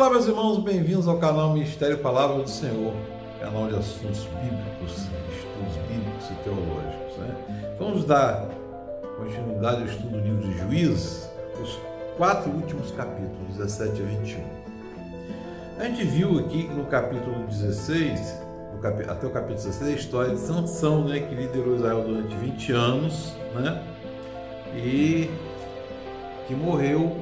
Olá, meus irmãos, bem-vindos ao canal Ministério Palavra do Senhor, canal de assuntos bíblicos, estudos bíblicos e teológicos, né? Vamos dar continuidade ao estudo do livro de Juízes, os 4 últimos capítulos, 17 a 21. A gente viu aqui que no capítulo 16, até o capítulo 16, a história de Sansão, né, que liderou Israel durante 20 anos, né, e que morreu,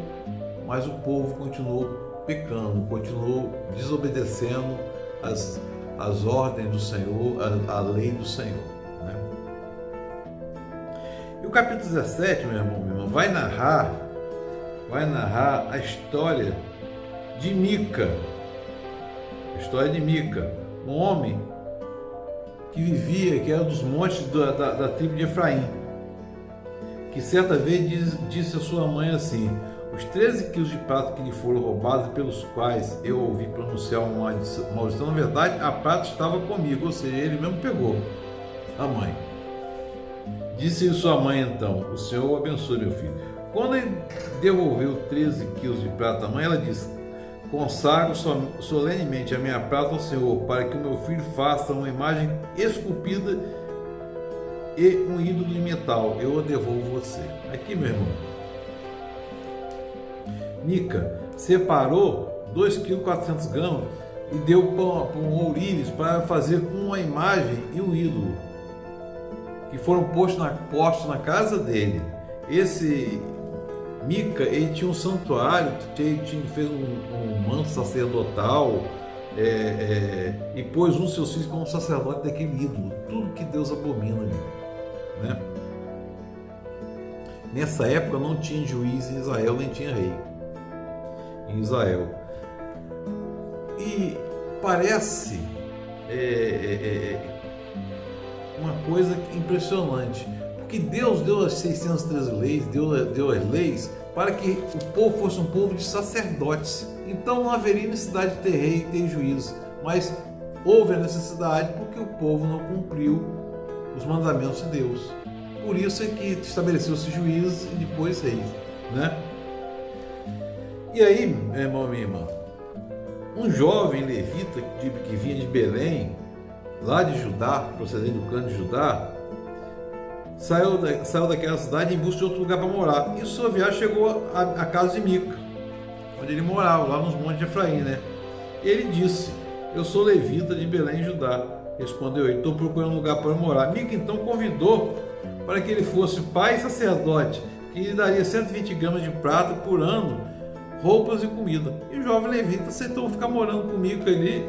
mas o povo continuou pecando, continuou desobedecendo as ordens do Senhor, a lei do Senhor, né? E o capítulo 17, meu irmão, vai narrar a história de Mica, um homem que era dos montes da tribo de Efraim, que certa vez disse a sua mãe assim: os 13 quilos de prata que lhe foram roubados, pelos quais eu ouvi pronunciar uma maldição, na verdade, a prata estava comigo, ou seja, ele mesmo pegou a mãe. Disse sua mãe então: o Senhor o abençoe, meu filho. Quando ele devolveu 13 quilos de prata à mãe, ela disse: consagro solenemente a minha prata ao Senhor, para que o meu filho faça uma imagem esculpida e um ídolo de metal. Eu a devolvo você. Aqui, meu irmão, Mica separou 2,4 kg e deu para um ourives para fazer uma imagem e um ídolo, que foram postos na casa dele. Esse Mica, ele tinha um santuário, fez um manto sacerdotal, e pôs um dos seus filhos como sacerdote daquele ídolo, tudo que Deus abomina, né? Nessa época não tinha juiz em Israel, nem tinha rei em Israel. E parece uma coisa impressionante, porque Deus deu as 613 leis, deu as leis para que o povo fosse um povo de sacerdotes. Então não haveria necessidade de ter rei e ter juízo, mas houve a necessidade porque o povo não cumpriu os mandamentos de Deus. Por isso é que estabeleceu-se juízes e depois reis, né? E aí, meu irmão, minha irmã, um jovem levita que vinha de Belém, lá de Judá, procedendo do clã de Judá, saiu daquela cidade em busca de outro lugar para morar. E sua viagem chegou à casa de Mica, onde ele morava, lá nos montes de Efraim, né? Ele disse: eu sou levita de Belém, Judá. Respondeu ele: estou procurando um lugar para morar. Mica então convidou para que ele fosse pai e sacerdote, que lhe daria 120 gramas de prata por ano, roupas e comida. E o jovem levita aceitou ficar morando com Mica ali,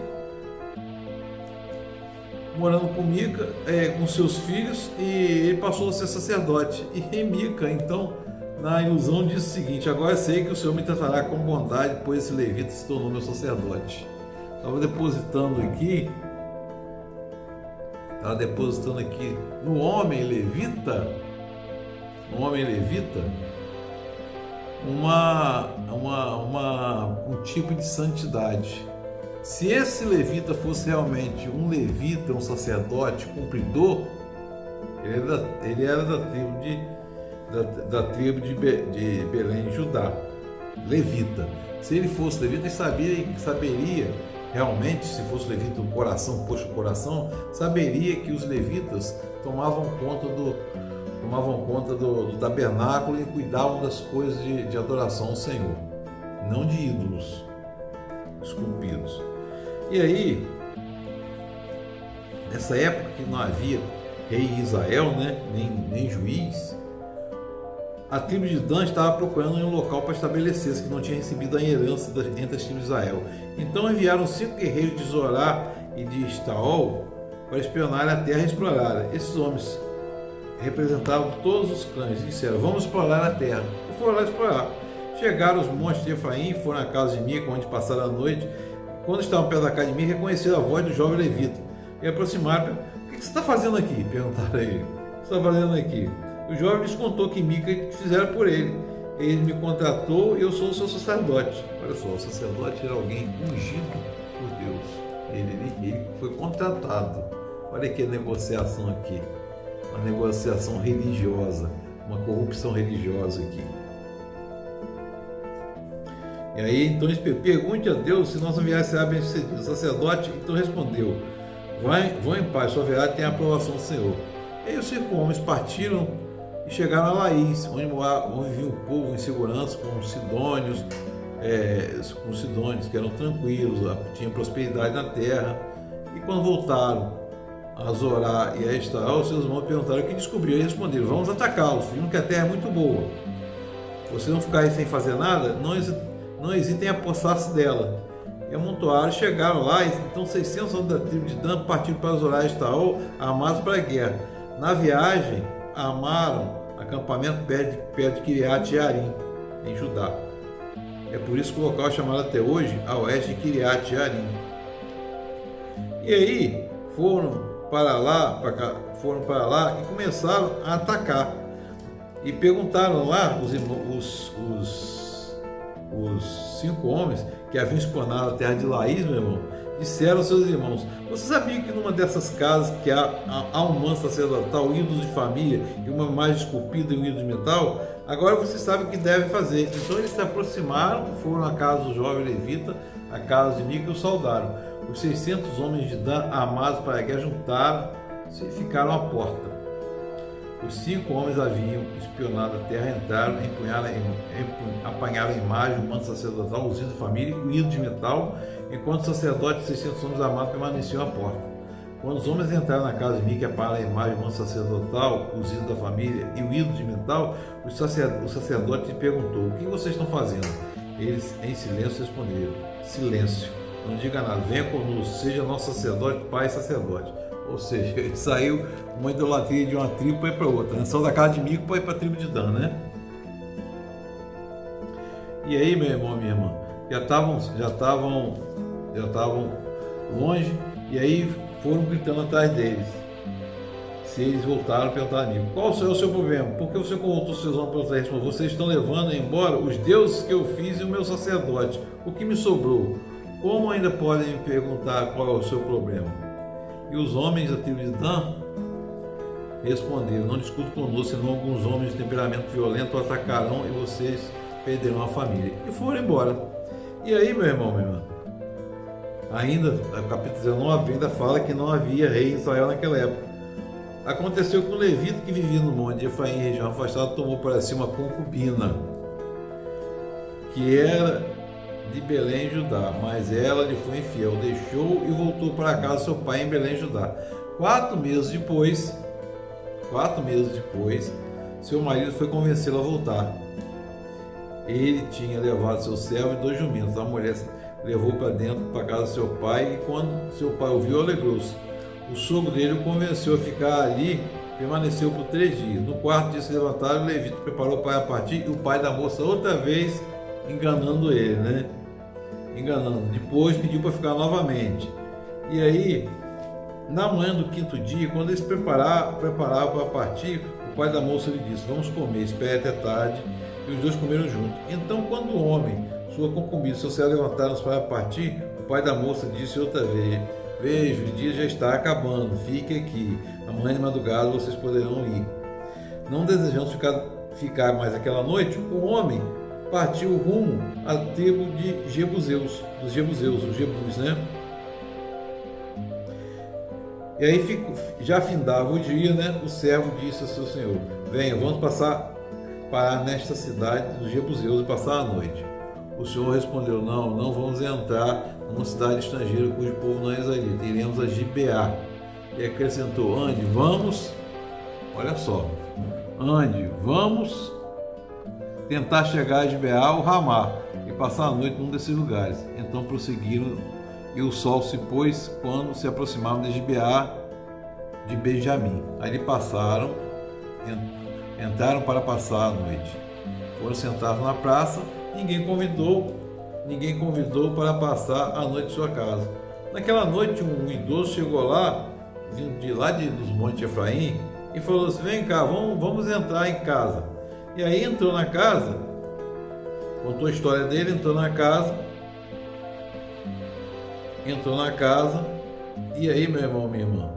com seus filhos, e ele passou a ser sacerdote. E Mica, então, na ilusão, disse o seguinte: agora sei que o Senhor me tratará com bondade, pois esse levita se tornou meu sacerdote. Estava depositando aqui no homem levita, um tipo de santidade. Se esse levita fosse realmente um levita, um sacerdote cumpridor, ele era da tribo de Belém, Judá, levita. Se ele fosse levita, ele saberia realmente, se fosse levita do coração, posto do coração, saberia que os levitas tomavam conta do tabernáculo e cuidavam das coisas de adoração ao Senhor, não de ídolos esculpidos. E aí, nessa época que não havia rei em Israel, né, nem juiz, a tribo de Dan estava procurando um local para estabelecer-se, que não tinha recebido a herança entre as tribos de Israel. Então enviaram 5 guerreiros de Zorá e de Estaol para espionarem a terra e explorar. Esses homens representavam todos os clãs e disseram: vamos explorar a terra. E foram lá explorar. Chegaram aos montes de Efraim, foram à casa de Mica, onde passaram a noite. Quando estavam perto da casa de Mica, reconheceram a voz do jovem levita e aproximaram. O que você está fazendo aqui? Perguntaram a ele. O que você está fazendo aqui? O jovem lhes contou que Mica fizeram por ele. Ele me contratou e eu sou o seu sacerdote. Olha só, o sacerdote era alguém ungido por Deus. Ele foi contratado. Olha que negociação aqui. Uma negociação religiosa, uma corrupção religiosa aqui. E aí então eles pergunte a Deus se nossa viagem será bem sucedida. O sacerdote então respondeu: vão em paz, sua viagem tem a aprovação do Senhor. E aí os 5 homens partiram e chegaram a Laís, onde vivia o povo em segurança, com os sidônios, que eram tranquilos, tinham prosperidade na terra. E quando voltaram a Zorá e a Estaol, os seus irmãos perguntaram o que descobriram, e responderam: vamos atacá-los, viram que a terra é muito boa. Vocês vão ficar aí sem fazer nada? Não hesitem em apossar-se dela. E amontoaram, chegaram lá, e então 600 homens da tribo de Dan partiram para Zorá e Estaol, armados para a guerra. Na viagem, armaram acampamento perto de Kiriat Jearim, em Judá. É por isso que o local é chamado até hoje a oeste de Kiriat Jearim. E aí foram para lá e começaram a atacar. E perguntaram lá os 5 homens que haviam espionado a terra de Laís, meu irmão, disseram aos seus irmãos: você sabia que numa dessas casas que há um manto sacerdotal, ídolos de família e uma imagem esculpida e um ídolo de metal? Agora você sabe o que deve fazer. Então eles se aproximaram, foram à casa do jovem levita, à casa de Mica, e o saudaram. Os 600 homens de Dan, armados para a guerra, juntaram-se e ficaram à porta. Os 5 homens haviam espionado a terra, entraram, apanharam a imagem, o manto sacerdotal, os ídolos de família e o ídolo de metal, enquanto os sacerdotes e 600 homens armados permaneciam à porta. Quando os homens entraram na casa de Mica e apanharam a imagem, o manto sacerdotal, os ídolos da família e o ídolo de metal, o sacerdote lhe perguntou: o que vocês estão fazendo? Eles, em silêncio, responderam: silêncio, não diga nada, venha conosco, seja nosso sacerdote, pai e sacerdote. Ou seja, ele saiu uma idolatria de uma tribo para ir para outra, né? Saiu da casa de Mico para ir para a tribo de Dan, né? E aí, meu irmão, minha irmã, já estavam longe, e aí foram gritando atrás deles. Se eles voltaram, perguntaram a Nico: qual é o seu problema? Por que você voltou seus homens para trás? Vocês estão levando embora os deuses que eu fiz e o meu sacerdote. O que me sobrou? Como ainda podem me perguntar qual é o seu problema? E os homens da tribo de Dan responderam: não discute conosco, senão alguns homens de temperamento violento o atacarão e vocês perderão a família. E foram embora. E aí, meu irmão, minha irmã, ainda, o capítulo 19 ainda fala que não havia rei em Israel naquela época. Aconteceu que um levita que vivia no monte de Efraim, região afastada, tomou para si uma concubina, que era de Belém, Judá, mas ela lhe foi infiel, deixou e voltou para casa do seu pai em Belém, Judá. 4 meses depois, seu marido foi convencê-la a voltar. Ele tinha levado seu servo e 2 jumentos. A mulher levou para dentro, para casa do seu pai, e quando seu pai ouviu, alegrou-se. O sogro dele o convenceu a ficar ali, permaneceu por 3 dias. No 4º dia se levantaram, o levita preparou para partir, e o pai da moça outra vez enganando ele, né? Depois pediu para ficar novamente. E aí, na manhã do 5º dia, quando eles preparavam para partir, o pai da moça lhe disse: vamos comer, espere até tarde. E os 2 comeram juntos. Então, quando o homem, sua concubina e seu servo levantaram-se para partir, o pai da moça disse outra vez: veja, o dia já está acabando, fique aqui. Amanhã de madrugada vocês poderão ir. Não desejando ficar mais aquela noite, o homem partiu rumo à tribo de Jebuseus, os Jebus, né? E aí já findava o dia, né? O servo disse ao seu senhor: venha, vamos parar nesta cidade dos Jebuseus e passar a noite. O senhor respondeu: não vamos entrar numa cidade estrangeira cujo povo não é israelita, iremos a Gibeá. E acrescentou: ande, vamos, olha só, vamos tentar chegar a Gibeá ou Ramá e passar a noite num desses lugares. Então prosseguiram, e o sol se pôs quando se aproximavam de Gibeá de Benjamim. Aí entraram para passar a noite. Foram sentados na praça, ninguém convidou para passar a noite em sua casa. Naquela noite um idoso chegou lá, vindo dos montes de Efraim, e falou assim: vem cá, vamos entrar em casa. E aí entrou na casa, contou a história dele, entrou na casa, e aí, meu irmão, minha irmã,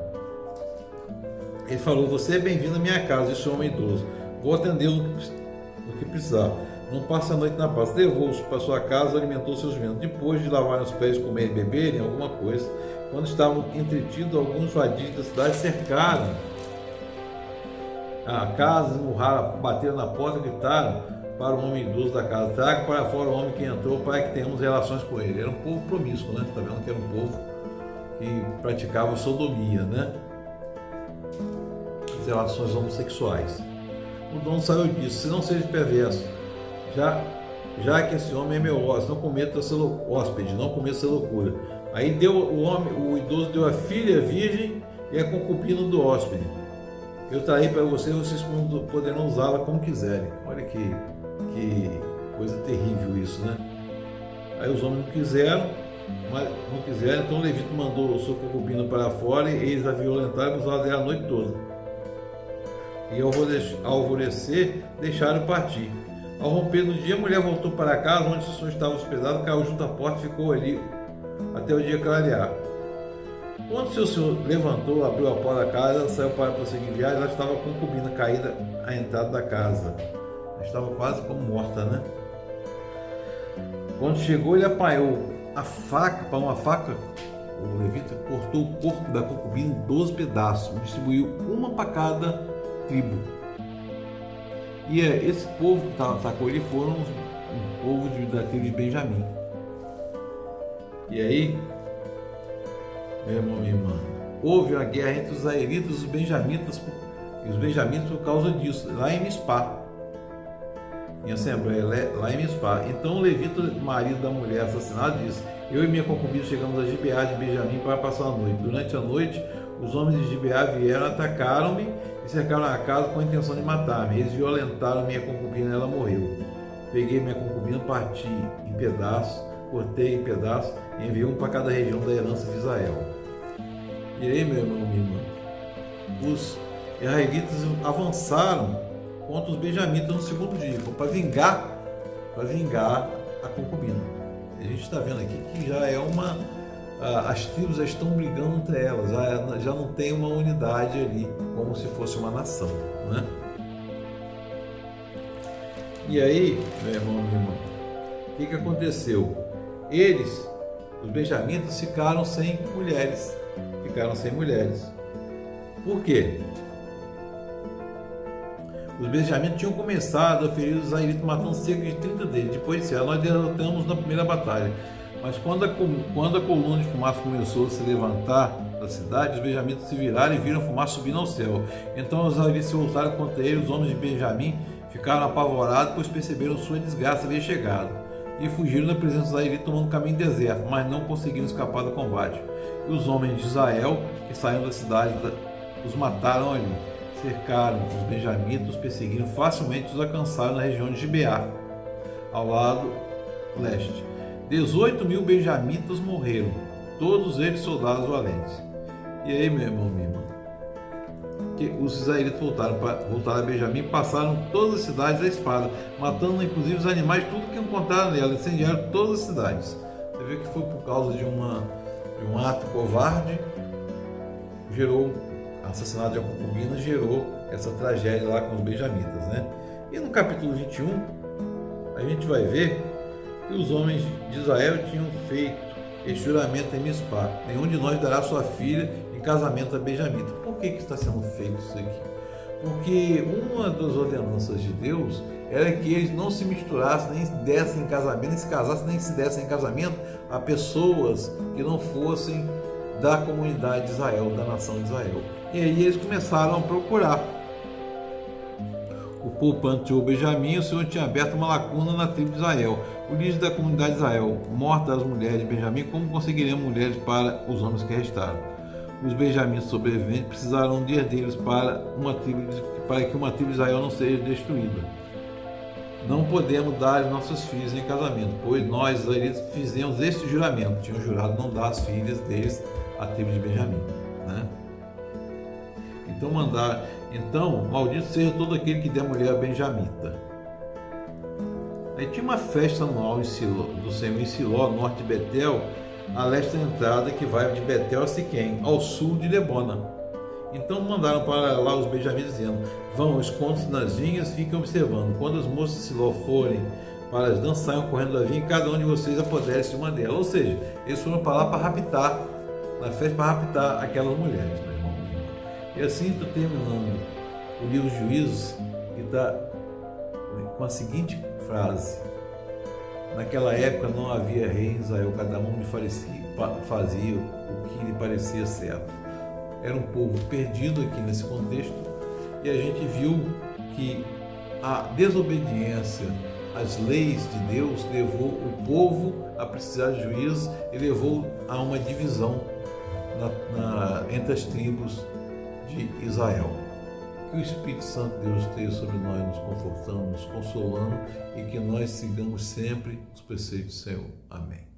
ele falou: você é bem-vindo à minha casa, esse homem idoso, vou atendê-lo no que precisar. não passe a noite na paz. Levou-os para sua casa, alimentou seus jumentos. Depois de lavarem os pés, comer e beberem alguma coisa, quando estavam entretidos, alguns vadis da cidade cercaram a casa, esmurraram, bateram na porta e gritaram para o homem idoso da casa: traga para fora o homem que entrou, para que tenhamos relações com ele. Era um povo promíscuo, né? Está vendo que era um povo que praticava sodomia, né? As relações homossexuais. O dono saiu e disse: se não seja perverso, já que esse homem é meu hóspede, não cometa ser hóspede, não cometa ser loucura. Aí deu o idoso deu a filha virgem e a concubina do hóspede. Eu traí para vocês poderão usá-la como quiserem. Olha que coisa terrível isso, né? Aí os homens não quiseram, então o levita mandou sua concubina para fora e eles a violentaram e usaram ela a noite toda. E ao alvorecer, deixaram partir. Ao romper do dia, a mulher voltou para casa, onde o senhor estava hospedado, caiu junto à porta e ficou ali até o dia clarear. Quando seu senhor levantou, abriu a porta da casa, ela saiu para prosseguir viagem, ela estava com a concubina caída à entrada da casa. Ela estava quase como morta, né? Quando chegou, ele apanhou uma faca, o levita cortou o corpo da concubina em 12 pedaços, distribuiu uma para cada tribo. E esse povo que atacou ele foram um povo da tribo de Benjamim. E aí, meu irmão, minha irmã, houve uma guerra entre os israelitas e os benjamitas por causa disso, lá em Mispá, em assembleia, lá em Mispá. Então o levita, marido da mulher assassinada, disse: eu e minha concubina chegamos a Gibeá de Benjamim para passar a noite. Durante a noite, os homens de Gibeá vieram, atacaram-me e cercaram a casa com a intenção de matar-me. Eles violentaram minha concubina e ela morreu. Peguei minha concubina, parti em pedaços, cortei em pedaços e enviei um para cada região da herança de Israel. E aí, meu irmão, minha irmã, os israelitas avançaram contra os benjamitas no segundo dia, para vingar a concubina. A gente está vendo aqui que já é as tribos já estão brigando entre elas, já não tem uma unidade ali, como se fosse uma nação, né? E aí, meu irmão, minha irmã, o que aconteceu? Os benjamitas, ficaram sem mulheres. Por quê? Os benjamitas tinham começado a ferir os israelitas, matando cerca de 30 deles. Depois disseram: nós derrotamos na primeira batalha. Mas quando a coluna de fumaça começou a se levantar da cidade, os benjamitas se viraram e viram fumaça subindo ao céu. Então os israelitas se voltaram contra eles. Os homens de Benjamim ficaram apavorados, pois perceberam sua desgraça havia chegado, e fugiram da presença dos israelitas, tomando um caminho deserto, mas não conseguiram escapar do combate. E os homens de Israel, que saíram da cidade, os mataram ali. Cercaram os benjamitas, os perseguiram facilmente, os alcançaram na região de Gibeá, ao lado leste. 18.000 benjamitas morreram, todos eles soldados valentes. E aí, meu irmão, minha irmã, que os israelitas voltaram a Benjamim, passaram todas as cidades à espada, matando inclusive os animais, tudo que encontraram nela, incendiaram todas as cidades. Você vê que foi por causa de um ato covarde, gerou assassinato de uma concubina, gerou essa tragédia lá com os benjamitas, né? E no capítulo 21, a gente vai ver que os homens de Israel tinham feito esse juramento em Mispá: nenhum de nós dará sua filha em casamento a benjamita. Por que está sendo feito isso aqui? Porque uma das ordenanças de Deus era que eles não se misturassem, nem se dessem em casamento, nem se casassem, nem se dessem em casamento a pessoas que não fossem da comunidade de Israel, da nação de Israel. E aí eles começaram a procurar. O povo planteou Benjamim, o Senhor tinha aberto uma lacuna na tribo de Israel. O líder da comunidade de Israel: mortas as mulheres de Benjamim, como conseguiremos mulheres para os homens que restaram? Os benjamitas sobreviventes precisaram de herdeiros para que uma tribo de Israel não seja destruída. Não podemos dar nossos filhos em casamento, pois nós, israelitas, fizemos este juramento. Tinham jurado não dar as filhas deles à tribo de Benjamim, né? Então, maldito seja todo aquele que der mulher a benjamita. Aí tinha uma festa anual do Senhor em Siló, norte de Betel, a leste da entrada que vai de Betel a Siquém, ao sul de Lebona. Então mandaram para lá os benjamitas dizendo: vão, escondam-se nas vinhas, fiquem observando. Quando as moças de Siló forem para as danças, saiam correndo da vinha, e cada um de vocês apodere-se de uma delas. Ou seja, eles foram para lá para raptar, na festa, para raptar aquelas mulheres, meu irmão. E assim estou terminando o livro dos Juízos, que está com a seguinte frase: naquela época não havia rei em Israel, cada um fazia o que lhe parecia certo. Era um povo perdido aqui nesse contexto, e a gente viu que a desobediência às leis de Deus levou o povo a precisar de juízo e levou a uma divisão entre as tribos de Israel. Que o Espírito Santo de Deus esteja sobre nós, nos confortando, nos consolando, e que nós sigamos sempre os preceitos do Senhor. Amém.